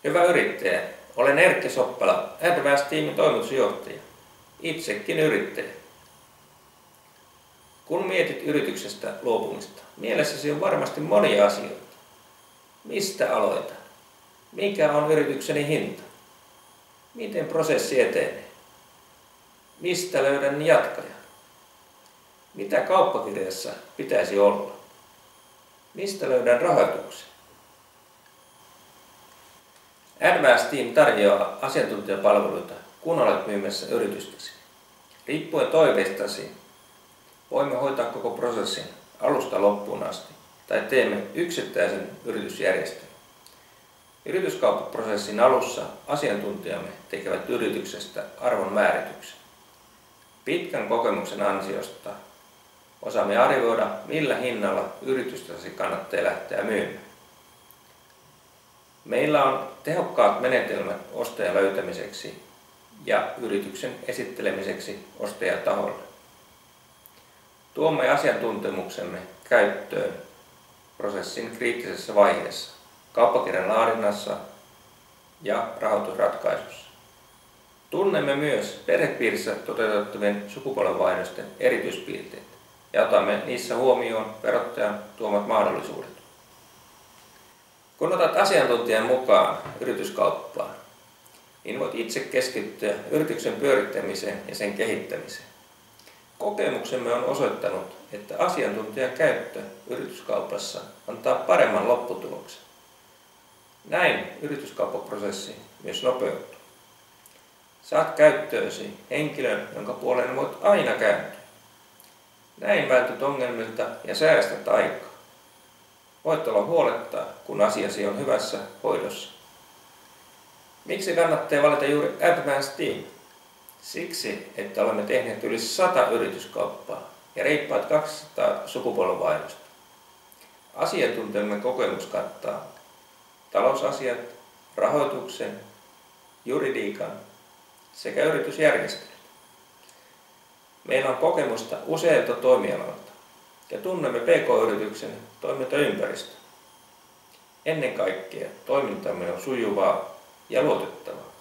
Hyvä yrittäjä, olen Erkki Soppala, Advance-tiimin toimitusjohtaja. Itsekin yrittäjä. Kun mietit yrityksestä luopumista, mielessäsi on varmasti monia asioita. Mistä aloitan? Mikä on yritykseni hinta? Miten prosessi etenee? Mistä löydän jatkajan? Mitä kauppakirjassa pitäisi olla? Mistä löydän rahoituksen? Advance-team tarjoaa asiantuntijapalveluita, kun olet myymässä yritystäsi. Riippuen toiveistasi, voimme hoitaa koko prosessin alusta loppuun asti tai teemme yksittäisen yritysjärjestelyn. Yrityskauppaprosessin alussa asiantuntijamme tekevät yrityksestä arvon määrityksen. Pitkän kokemuksen ansiosta osaamme arvioida, millä hinnalla yritystäsi kannattaa lähteä myymään. Meillä on tehokkaat menetelmät ostajan löytämiseksi ja yrityksen esittelemiseksi ostajataholle. Tuomme asiantuntemuksemme käyttöön prosessin kriittisessä vaiheessa, kauppakirjan laadinnassa ja rahoitusratkaisussa. Tunnemme myös perhepiirissä toteutettavien sukupolvenvaihdosten erityispiirteet ja otamme niissä huomioon verottajan tuomat mahdollisuudet. Kun otat asiantuntijan mukaan yrityskauppaan, niin voit itse keskittyä yrityksen pyörittämiseen ja sen kehittämiseen. Kokemuksemme on osoittanut, että asiantuntijan käyttö yrityskaupassa antaa paremman lopputuloksen. Näin yrityskauppaprosessi myös nopeutuu. Saat käyttöösi henkilön, jonka puoleen voit aina kääntyä. Näin vältyt ongelmilta ja säästät aikaa. Voit olla huoletta, kun asiasi on hyvässä hoidossa. Miksi kannattaa valita juuri Advance-team? Siksi, että olemme tehneet yli 100 yrityskauppaa ja reippaat 200 sukupolvenvaihdosta. Asiantuntijamme kokemus kattaa talousasiat, rahoituksen, juridiikan sekä yritysjärjestelyt. Meillä on kokemusta useilta toimialoilta ja tunnemme PK-yrityksen toimintaympäristön. Ennen kaikkea toimintamme on sujuvaa ja luotettavaa.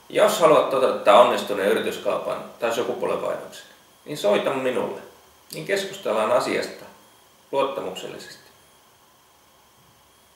Jos haluat toteuttaa onnistuneen yrityskaupan tai sukupolvenvaihdoksen, niin soita minulle, niin keskustellaan asiasta luottamuksellisesti.